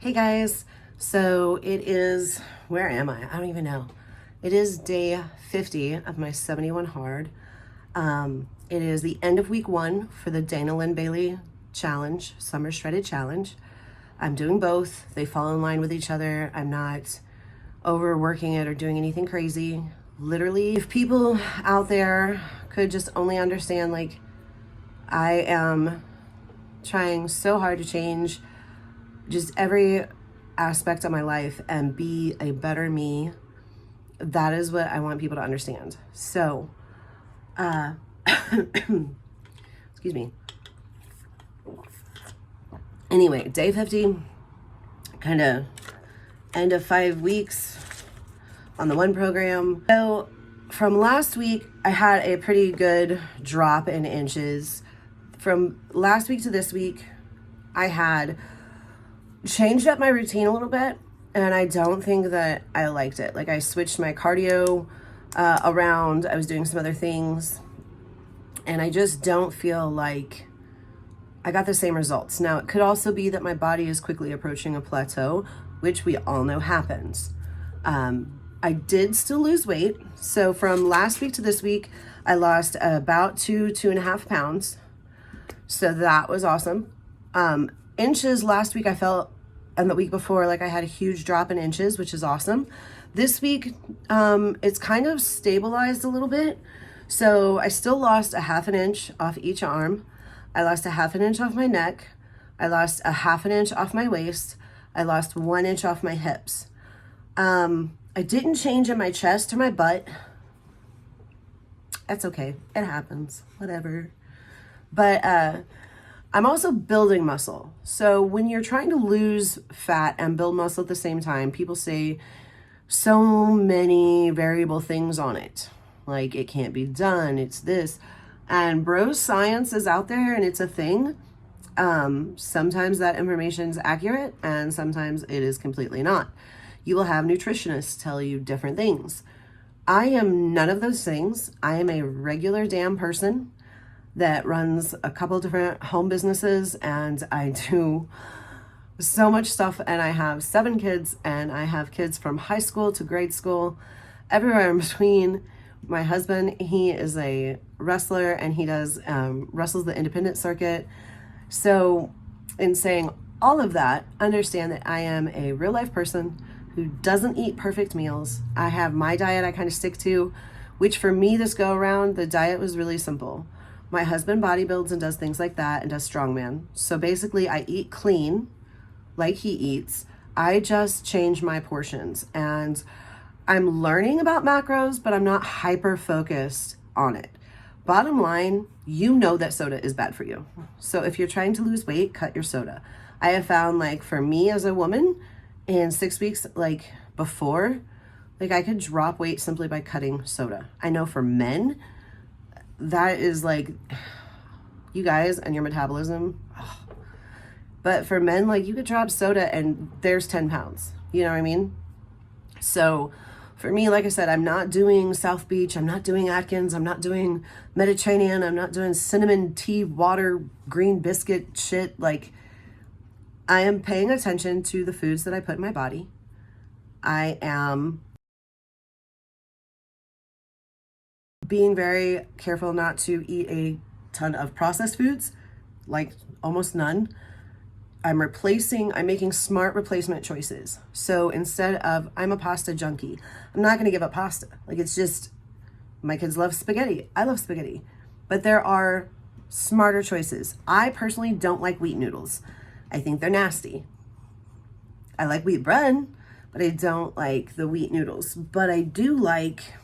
Hey guys, so it is, where am I? I don't even know. It is day 50 of my 71 hard. It is the end of week 1 for the Dana Lynn Bailey challenge, summer shredded challenge. I'm doing both. They fall in line with each other. I'm not overworking it or doing anything crazy. Literally, if people out there could just only understand, like, I am trying so hard to change just every aspect of my life and be a better me. That is what I want people to understand. So, excuse me. Anyway, day 50, kind of end of 5 weeks on the one program. So from last week, I had a pretty good drop in inches. From last week to this week, I had changed up my routine a little bit, and I don't think that I liked it. Like, I switched my cardio around. I was doing some other things, and I just don't feel like I got the same results. Now, it could also be that my body is quickly approaching a plateau, which we all know happens. I did still lose weight. So from last week to this week, I lost about 2.5 pounds. So that was awesome. Inches last week, I felt, and the week before, like I had a huge drop in inches, which is awesome. This week, it's kind of stabilized a little bit. So I still lost 1/2 inch off each arm. I lost 1/2 inch off my neck. I lost 1/2 inch off my waist. I lost 1 inch off my hips. I didn't change in my chest or my butt. That's okay. It happens. Whatever. But I'm also building muscle. So when you're trying to lose fat and build muscle at the same time, people say so many variable things on it. Like, it can't be done, it's this. And bro science is out there and it's a thing. Sometimes that information is accurate and sometimes it is completely not. You will have nutritionists tell you different things. I am none of those things. I am a regular damn person that runs a couple different home businesses, and I do so much stuff, and I have 7 kids, and I have kids from high school to grade school, everywhere in between. My husband, he is a wrestler, and he does wrestles the independent circuit. So in saying all of that, understand that I am a real life person who doesn't eat perfect meals. I have my diet I kind of stick to, which for me this go around, the diet was really simple. My husband bodybuilds and does things like that and does strongman. So basically I eat clean like he eats. I just change my portions, and I'm learning about macros, but I'm not hyper focused on it. Bottom line, you know that soda is bad for you. So if you're trying to lose weight, cut your soda. I have found, like, for me as a woman, in 6 weeks, like before, like I could drop weight simply by cutting soda. I know for men, that is like, you guys and your metabolism. But for men, like, you could drop soda and there's 10 pounds. You know what I mean? So for me, like I said, I'm not doing South Beach. I'm not doing Atkins. I'm not doing Mediterranean. I'm not doing cinnamon tea, water, green biscuit shit. Like, I am paying attention to the foods that I put in my body. I am being very careful not to eat a ton of processed foods, like almost none. I'm making smart replacement choices. So instead of, I'm a pasta junkie, I'm not gonna give up pasta. Like, it's just, my kids love spaghetti. I love spaghetti. But there are smarter choices. I personally don't like wheat noodles. I think they're nasty. I like wheat bread, but I don't like the wheat noodles. But I do like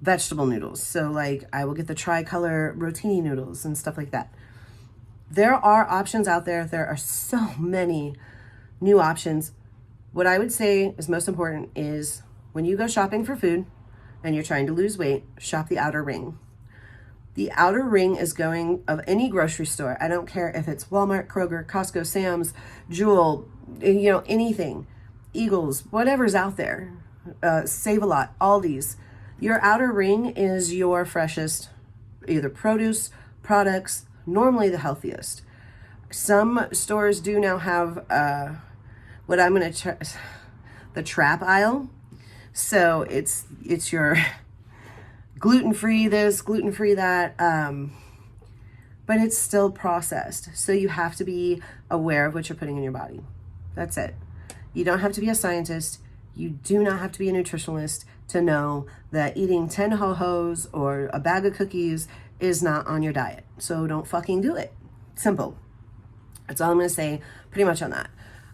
vegetable noodles. So, like, I will get the tricolor rotini noodles and stuff like that. There are options out there. There are so many new options. What I would say is most important is when you go shopping for food and you're trying to lose weight, shop the outer ring. The outer ring is going of any grocery store. I don't care if it's Walmart, Kroger, Costco, Sam's, Jewel, anything, Eagles, whatever's out there, Save-A-Lot, Aldi's. Your outer ring is your freshest, either produce, products, normally the healthiest. Some stores do now have what I'm going to the trap aisle. So it's your gluten-free this, gluten-free that, but it's still processed. So you have to be aware of what you're putting in your body. That's it. You don't have to be a scientist. You do not have to be a nutritionalist to know that eating 10 ho-hos or a bag of cookies is not on your diet. So don't fucking do it. Simple. That's all I'm going to say pretty much on that.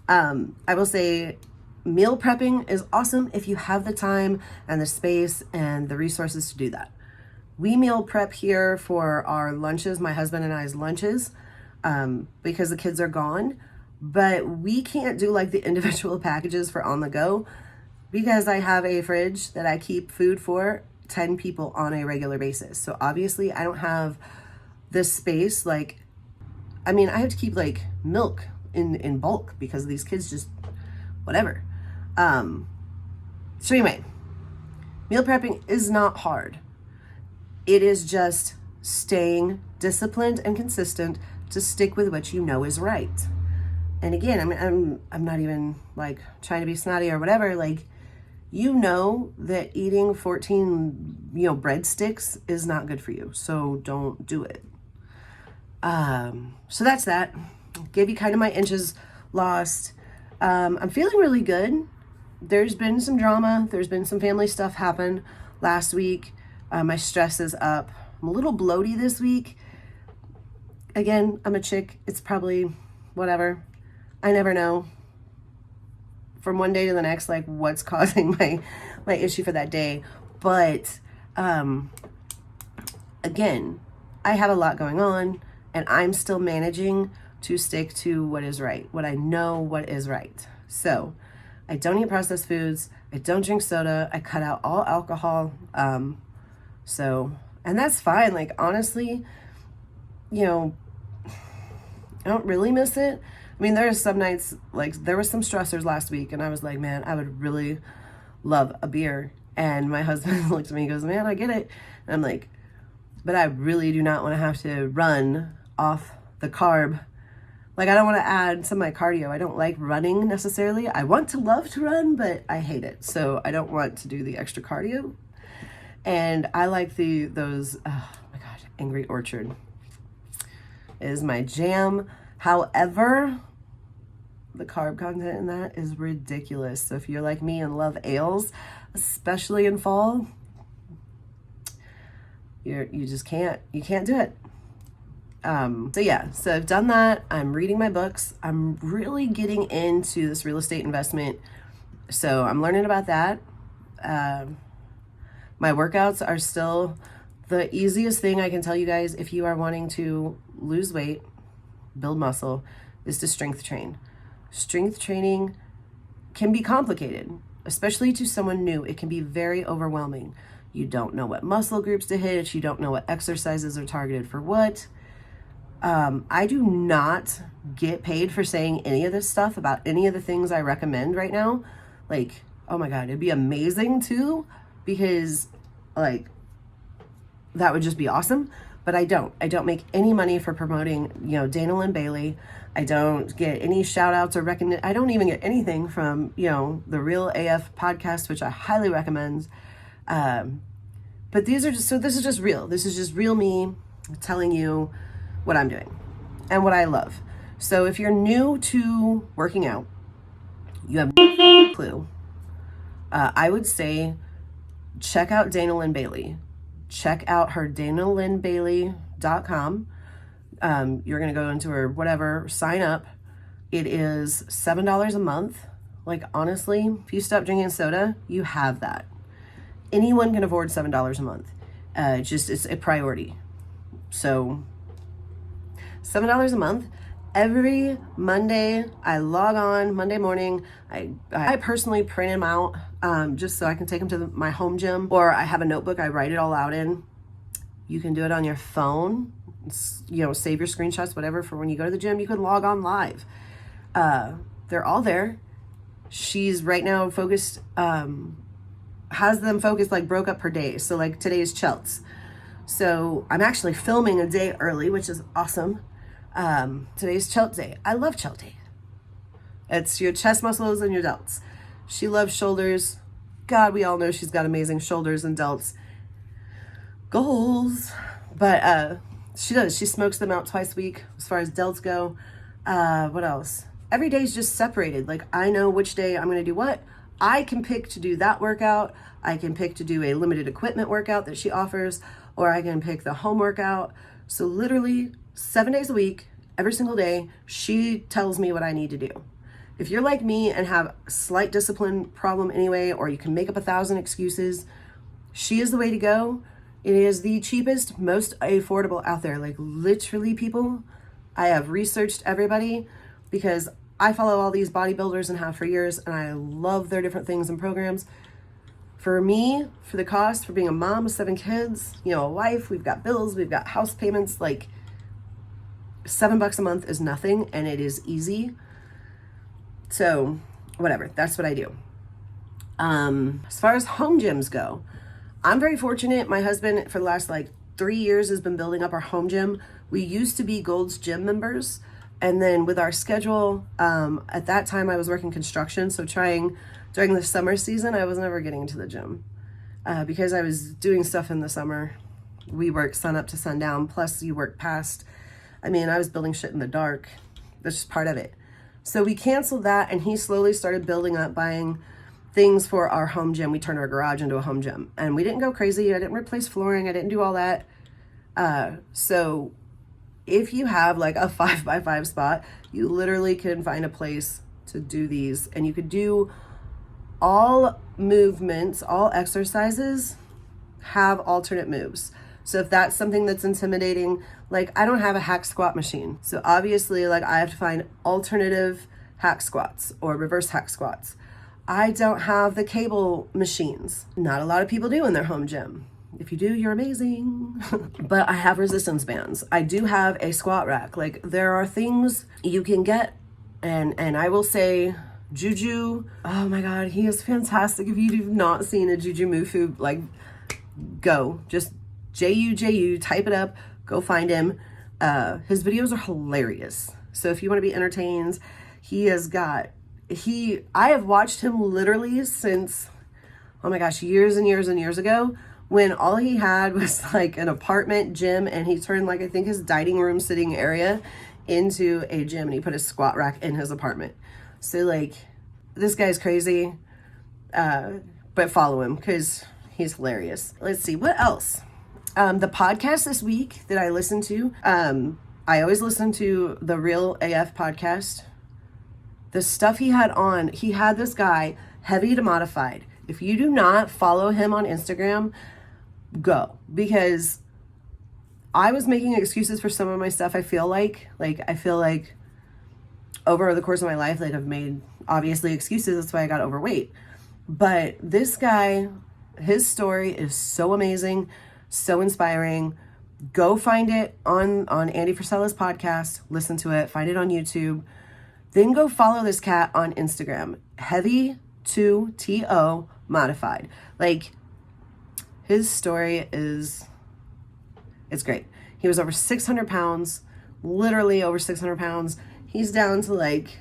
I will say meal prepping is awesome if you have the time and the space and the resources to do that. We meal prep here for our lunches, my husband and I's lunches, because the kids are gone. But we can't do like the individual packages for on the go because I have a fridge that I keep food for 10 people on a regular basis. So obviously I don't have this space. Like, I mean, I have to keep like milk in bulk because these kids just, whatever. So anyway, meal prepping is not hard. It is just staying disciplined and consistent to stick with what you know is right. And again, I mean, I'm not even like trying to be snotty or whatever. Like, you know that eating 14, breadsticks is not good for you. So don't do it. So that's that. Gave you kind of my inches lost. I'm feeling really good. There's been some drama. There's been some family stuff happen last week. My stress is up. I'm a little bloaty this week. Again, I'm a chick. It's probably whatever. I never know from one day to the next, like what's causing my issue for that day. But, again, I have a lot going on and I'm still managing to stick to what is right, what I know what is right. So I don't eat processed foods. I don't drink soda. I cut out all alcohol. And that's fine. Like, honestly, I don't really miss it. I mean, there are some nights, like there were some stressors last week and I was like, man, I would really love a beer. And my husband looked at me and goes, man, I get it. And I'm like, but I really do not want to have to run off the carb. Like, I don't want to add some of my cardio. I don't like running necessarily. I want to love to run, but I hate it. So I don't want to do the extra cardio. And I like those, oh my God, Angry Orchard is my jam. However, the carb content in that is ridiculous. So if you're like me and love ales, especially in fall, you just can't do it. So I've done that. I'm reading my books. I'm really getting into this real estate investment. So I'm learning about that. My workouts are still the easiest thing I can tell you guys if you are wanting to lose weight, build muscle, is to strength train. Strength training can be complicated, especially to someone new. It can be very overwhelming. You don't know what muscle groups to hit. You don't know what exercises are targeted for what. I do not get paid for saying any of this stuff about any of the things I recommend right now. Like, oh my God, it'd be amazing too, because like that would just be awesome. But I don't make any money for promoting, Dana and Bailey. I don't get any shout outs or recognition. I don't even get anything from, the Real AF podcast, which I highly recommend. But this is just real. This is just real me telling you what I'm doing and what I love. So if you're new to working out, you have no clue. I would say check out Dana Lynn Bailey. Check out her DanaLynnBailey.com. You're going to go into her whatever, sign up. It is $7 a month. Like, honestly, if you stop drinking soda, you have that. Anyone can afford $7 a month. It's a priority. So $7 a month. Every Monday, I log on Monday morning. I personally print them out just so I can take them to my home gym, or I have a notebook I write it all out in. You can do it on your phone, save your screenshots, whatever, for when you go to the gym. You can log on live. They're all there. She's right now focused, has them focused, like broke up per day. So like today is Chelts. So I'm actually filming a day early, which is awesome. Today's Chelt Day. I love Chelt Day. It's your chest muscles and your delts. She loves shoulders. God, we all know she's got amazing shoulders and delts. Goals. But she does. She smokes them out twice a week as far as delts go. What else? Every day is just separated. Like, I know which day I'm going to do what. I can pick to do that workout. I can pick to do a limited equipment workout that she offers, or I can pick the home workout. So literally 7 days a week, every single day, she tells me what I need to do. If you're like me and have a slight discipline problem anyway, or you can make up 1,000 excuses, she is the way to go. It is the cheapest, most affordable out there. Like, literally, people, I have researched everybody because I follow all these bodybuilders and have for years, and I love their different things and programs. For me, for the cost, for being a mom of 7 kids, you know, a wife, we've got bills, we've got house payments, like $7 a month is nothing, and it is easy. So whatever, that's what I do. As far as home gyms go, I'm very fortunate. My husband for the last 3 years has been building up our home gym. We used to be Gold's Gym members. And then with our schedule, at that time I was working construction. So during the summer season, I was never getting into the gym because I was doing stuff in the summer. We work sun up to sundown, plus you work past. I mean, I was building shit in the dark. That's just part of it. So we canceled that, and he slowly started building up, buying things for our home gym. We turned our garage into a home gym, and we didn't go crazy. I didn't replace flooring. I didn't do all that. So if you have like a 5x5 spot, you literally can find a place to do these, and you could do all movements, all exercises have alternate moves. So if that's something that's intimidating, like I don't have a hack squat machine. So obviously like I have to find alternative hack squats or reverse hack squats. I don't have the cable machines. Not a lot of people do in their home gym. If you do, you're amazing. But I have resistance bands. I do have a squat rack. Like there are things you can get, and I will say Juju, oh my God, he is fantastic. If you've not seen a Juju Mufu, like go, just Juju, type it up, go find him. His videos are hilarious. So if you want to be entertained, I have watched him literally since, oh my gosh, years and years and years ago, when all he had was like an apartment gym, and he turned like, I think his dining room sitting area into a gym, and he put a squat rack in his apartment. So like, this guy's crazy, but follow him because he's hilarious. Let's see, what else? The podcast this week that I listened to, I always listen to the Real AF podcast. The stuff he had on, he had this guy, Heavy to Modified. If you do not follow him on Instagram, go. Because I was making excuses for some of my stuff. I feel like over the course of my life, like I've made obviously excuses. That's why I got overweight. But this guy, his story is so amazing, so inspiring. Go find it on Andy Frisella's podcast. Listen to it. Find it on YouTube. Then go follow this cat on Instagram. Heavy2TO Modified. Like, his story it's great. He was over 600 pounds, literally over 600 pounds. He's down to like,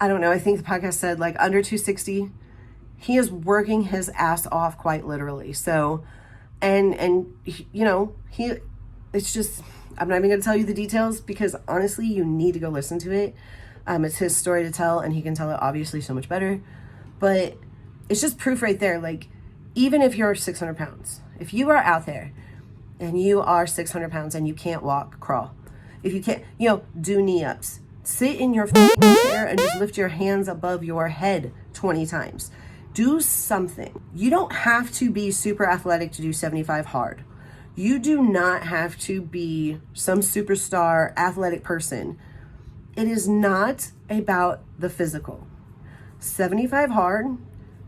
I don't know, I think the podcast said like under 260. He is working his ass off quite literally. So, and you know, it's just, I'm not even going to tell you the details because honestly, you need to go listen to it. It's his story to tell, and he can tell it obviously so much better. But it's just proof right there. Like, even if you're 600 pounds, if you are out there and you are 600 pounds and you can't walk, crawl. If you can't, do knee ups. Sit in your chair and just lift your hands above your head 20 times. Do something. You don't have to be super athletic to do 75 hard. You do not have to be some superstar athletic person. It is not about the physical. 75 hard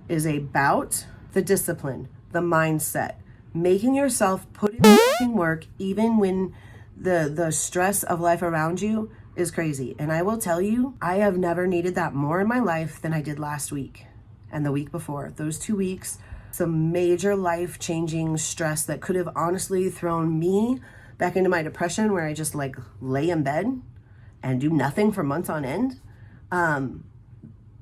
is about the discipline, the mindset, making yourself put in work even when the stress of life around you is crazy. And I will tell you, I have never needed that more in my life than I did last week and the week before. Those 2 weeks, some major life-changing stress that could have honestly thrown me back into my depression where I just like lay in bed and do nothing for months on end.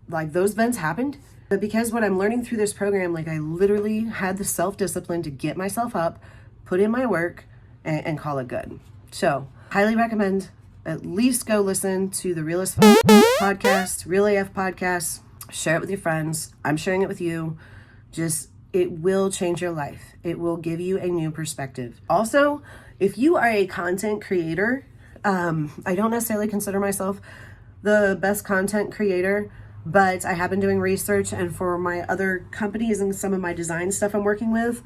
like those vents happened. But because what I'm learning through this program, like I literally had the self-discipline to get myself up, put in my work, and call it good. So highly recommend at least go listen to the Realist podcast, Real AF podcast, share it with your friends. I'm sharing it with you. Just, it will change your life. It will give you a new perspective. Also, if you are a content creator, I don't necessarily consider myself the best content creator, but I have been doing research, and for my other companies and some of my design stuff I'm working with,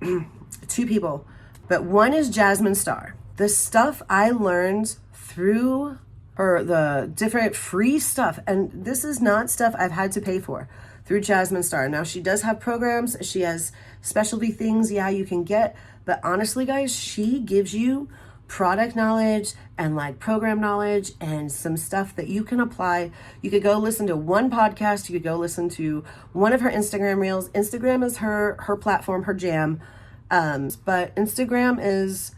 2 people, but one is Jasmine Star. The stuff I learned through her, the different free stuff, and this is not stuff I've had to pay for, through Jasmine Star. Now she does have programs, she has specialty things, yeah, you can get, but honestly guys, she gives you product knowledge and like program knowledge and some stuff that you can apply. You could go listen to one podcast, you could go listen to one of her Instagram reels. Instagram is her platform, her jam, but Instagram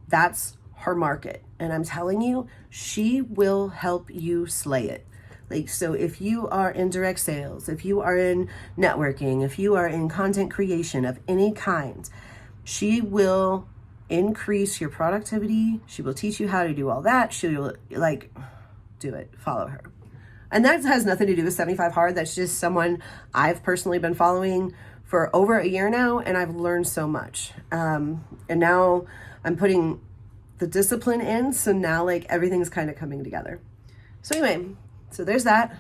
that's her market, and I'm telling you, she will help you slay it. Like, so if you are in direct sales, if you are in networking, if you are in content creation of any kind, she will increase your productivity. She will teach you how to do all that. She will like do it. Follow her. And that has nothing to do with 75 Hard. That's just someone I've personally been following for over a year now, and I've learned so much. And now I'm putting the discipline in, so now like everything's kind of coming together. So anyway, so there's that.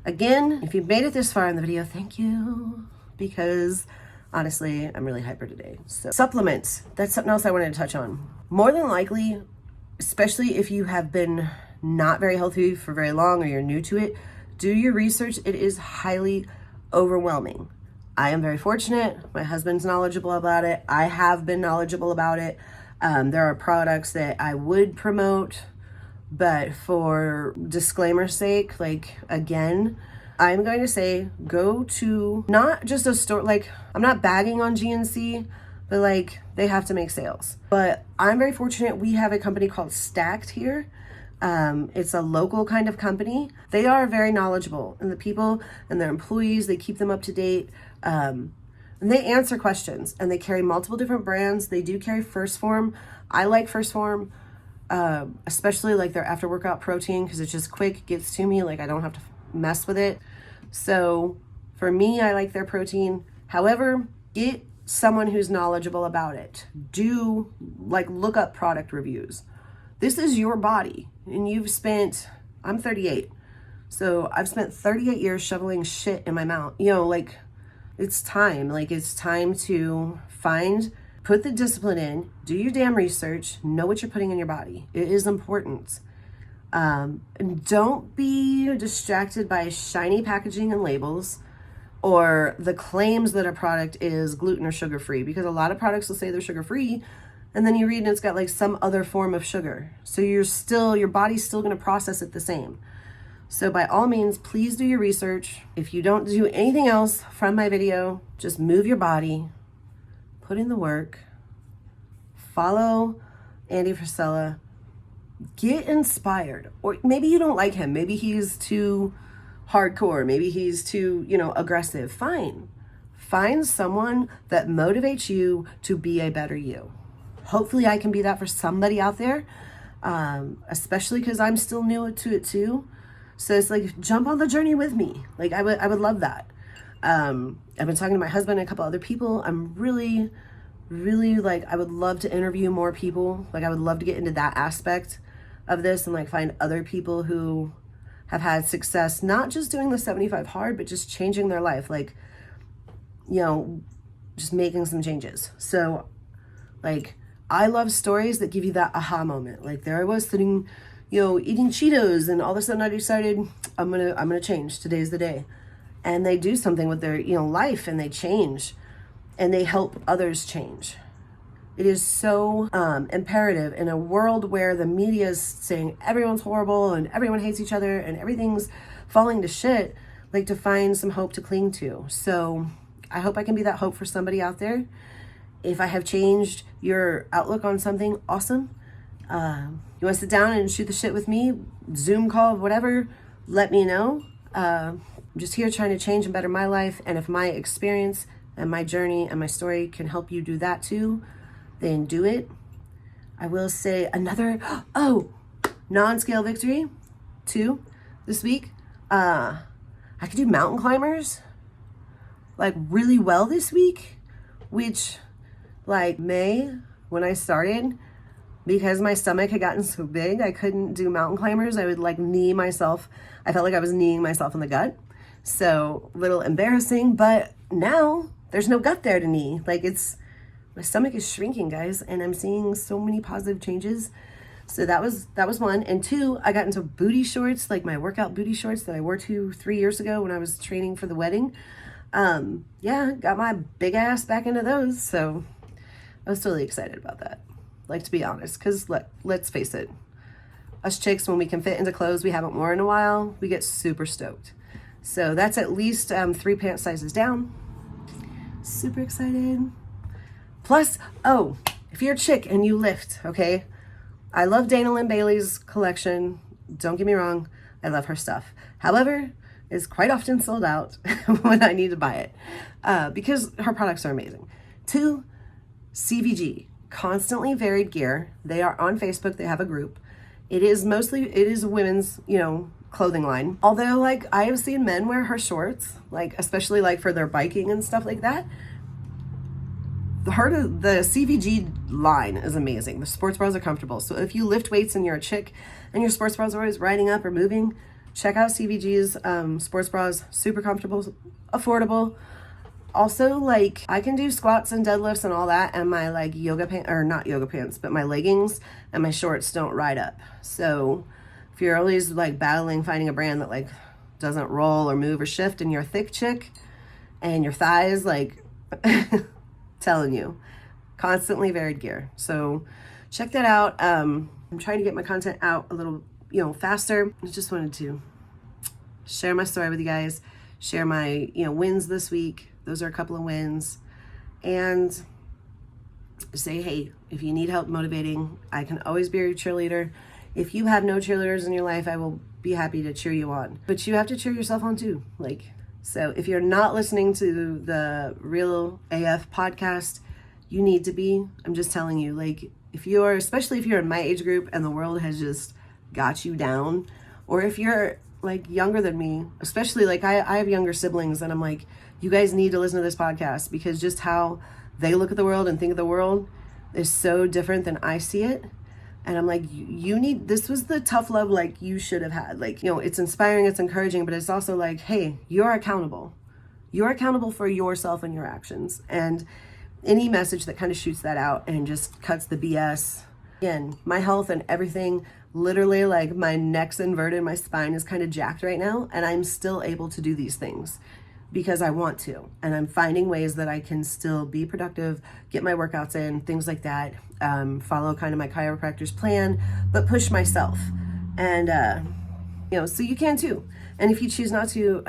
Again, if you've made it this far in the video, thank you, because honestly, I'm really hyper today. So supplements, that's something else I wanted to touch on. More than likely, especially if you have been not very healthy for very long or you're new to it, do your research. It is highly overwhelming. I am very fortunate. My husband's knowledgeable about it. I have been knowledgeable about it. There are products that I would promote, but for disclaimer's sake, like again, I'm going to say go to not just a store, like I'm not bagging on GNC, but like they have to make sales. But I'm very fortunate. We have a company called Stacked here. It's a local kind of company. They are very knowledgeable, and the people and their employees, they keep them up to date. And they answer questions, and they carry multiple different brands. They do carry First Form. I like First Form, especially like their after workout protein, because it's just quick, gets to me, like I don't have to mess with it. So for me, I like their protein. However, get someone who's knowledgeable about it. Do like look up product reviews. This is your body, and you've spent, I'm 38, so I've spent 38 years shoveling shit in my mouth. You know, like it's time to put the discipline in, do your damn research, know what you're putting in your body. It is important. And don't be distracted by shiny packaging and labels or the claims that a product is gluten or sugar free, because a lot of products will say they're sugar free, and then you read and it's got like some other form of sugar. So your body's still going to process it the same. So by all means, please do your research. If you don't do anything else from my video, just move your body, put in the work, follow Andy Frisella, get inspired. Or maybe you don't like him. Maybe he's too hardcore. Maybe he's too, aggressive. Fine. Find someone that motivates you to be a better you. Hopefully I can be that for somebody out there, especially because I'm still new to it too. So it's like, jump on the journey with me. Like I would love that. I've been talking to my husband and a couple other people. I'm really, really like, I would love to interview more people. Like I would love to get into that aspect of this and like find other people who have had success, not just doing the 75 Hard, but just changing their life. Like, just making some changes. So like, I love stories that give you that aha moment. Like there I was sitting, eating Cheetos, and all of a sudden I decided I'm gonna change. Today's the day. And they do something with their, life, and they change, and they help others change. It is so imperative in a world where the media is saying everyone's horrible and everyone hates each other and everything's falling to shit, like to find some hope to cling to. So I hope I can be that hope for somebody out there. If I have changed your outlook on something, awesome. You want to sit down and shoot the shit with me, Zoom call, whatever, let me know. I'm just here trying to change and better my life. And if my experience and my journey and my story can help you do that too, then do it. I will say another, non-scale victory too this week. I could do mountain climbers like really well this week, which like May when I started, because my stomach had gotten so big, I couldn't do mountain climbers. I would like knee myself. I felt like I was kneeing myself in the gut. So a little embarrassing, but now there's no gut there to knee. Like my stomach is shrinking, guys, and I'm seeing so many positive changes. So that was one. And two, I got into booty shorts, like my workout booty shorts that I wore 2-3 years ago when I was training for the wedding. Got my big ass back into those. So I was totally excited about that. Like, to be honest, because let's face it, us chicks, when we can fit into clothes we haven't worn in a while, we get super stoked. So that's at least 3 pant sizes down. Super excited. Plus, if you're a chick and you lift, okay, I love Dana Lynn Bailey's collection. Don't get me wrong, I love her stuff. However, it's quite often sold out when I need to buy it because her products are amazing. 2, CVG. Constantly Varied Gear. They are on Facebook. They have a group. It is a women's, clothing line. Although, like, I have seen men wear her shorts, like, especially like for their biking and stuff like that. The CVG line is amazing. The sports bras are comfortable. So if you lift weights and you're a chick and your sports bras are always riding up or moving, check out CVG's sports bras. Super comfortable, affordable. Also, like, I can do squats and deadlifts and all that, and my like not yoga pants, but my leggings and my shorts don't ride up. So if you're always like battling finding a brand that like doesn't roll or move or shift, and you're a thick chick and your thighs, like, telling you, Constantly Varied Gear. So check that out. I'm trying to get my content out a little, faster. I just wanted to share my story with you guys, share my, wins this week. Those are a couple of wins. And say, hey, if you need help motivating, I can always be your cheerleader. If you have no cheerleaders in your life, I will be happy to cheer you on. But you have to cheer yourself on too. So if you're not listening to the Real AF podcast, you need to be. I'm just telling you, like, especially if you're in my age group and the world has just got you down, or if you're like younger than me, especially like I have younger siblings, and I'm like, you guys need to listen to this podcast, because just how they look at the world and think of the world is so different than I see it. And I'm like, this was the tough love like you should have had. Like, it's inspiring, it's encouraging, but it's also like, hey, you're accountable. You're accountable for yourself and your actions. And any message that kind of shoots that out and just cuts the BS. Again, my health and everything, literally, like, my neck's inverted, my spine is kind of jacked right now, and I'm still able to do these things because I want to. And I'm finding ways that I can still be productive, get my workouts in, things like that, follow kind of my chiropractor's plan, but push myself. And, so you can too. And if you choose not to,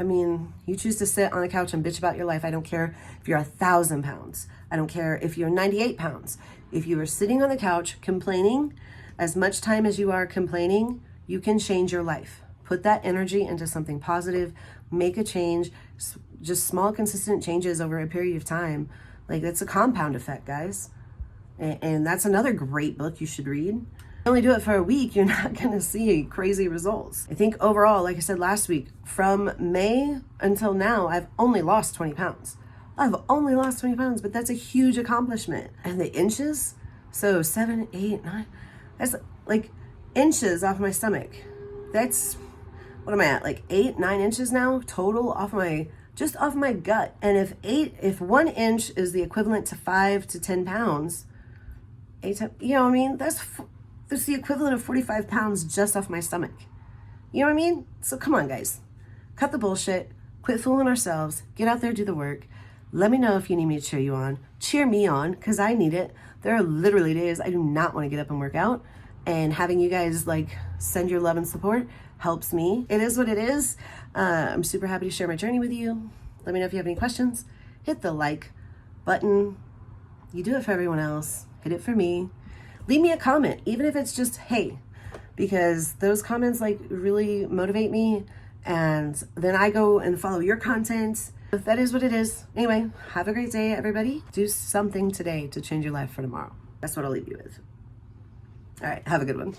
you choose to sit on a couch and bitch about your life. I don't care if you're 1,000 pounds. I don't care if you're 98 pounds. If you are sitting on the couch complaining, as much time as you are complaining, you can change your life. Put that energy into something positive, make a change, just small, consistent changes over a period of time. Like, that's a compound effect, guys. And that's another great book you should read. Only do it for a week, you're not going to see crazy results. I think overall, like I said last week, from May until now, I've only lost 20 pounds. But that's a huge accomplishment. And the inches, so 7, 8, 9, that's like inches off my stomach. That's, what am I at? Like 8, 9 inches now total off my gut. And if 1 inch is the equivalent to 5 to 10 pounds, 8 times, that's the equivalent of 45 pounds just off my stomach. You know what I mean? So come on, guys. Cut the bullshit. Quit fooling ourselves. Get out there, do the work. Let me know if you need me to cheer you on. Cheer me on, because I need it. There are literally days I do not want to get up and work out. And having you guys, like, send your love and support helps me. It is what it is. I'm super happy to share my journey with you. Let me know if you have any questions. Hit the like button. You do it for everyone else. Hit it for me. Leave me a comment, even if it's just, hey, because those comments like really motivate me And then I go and follow your content. But that is what it is. Anyway, have a great day, everybody. Do something today to change your life for tomorrow. That's what I'll leave you with. All right, have a good one.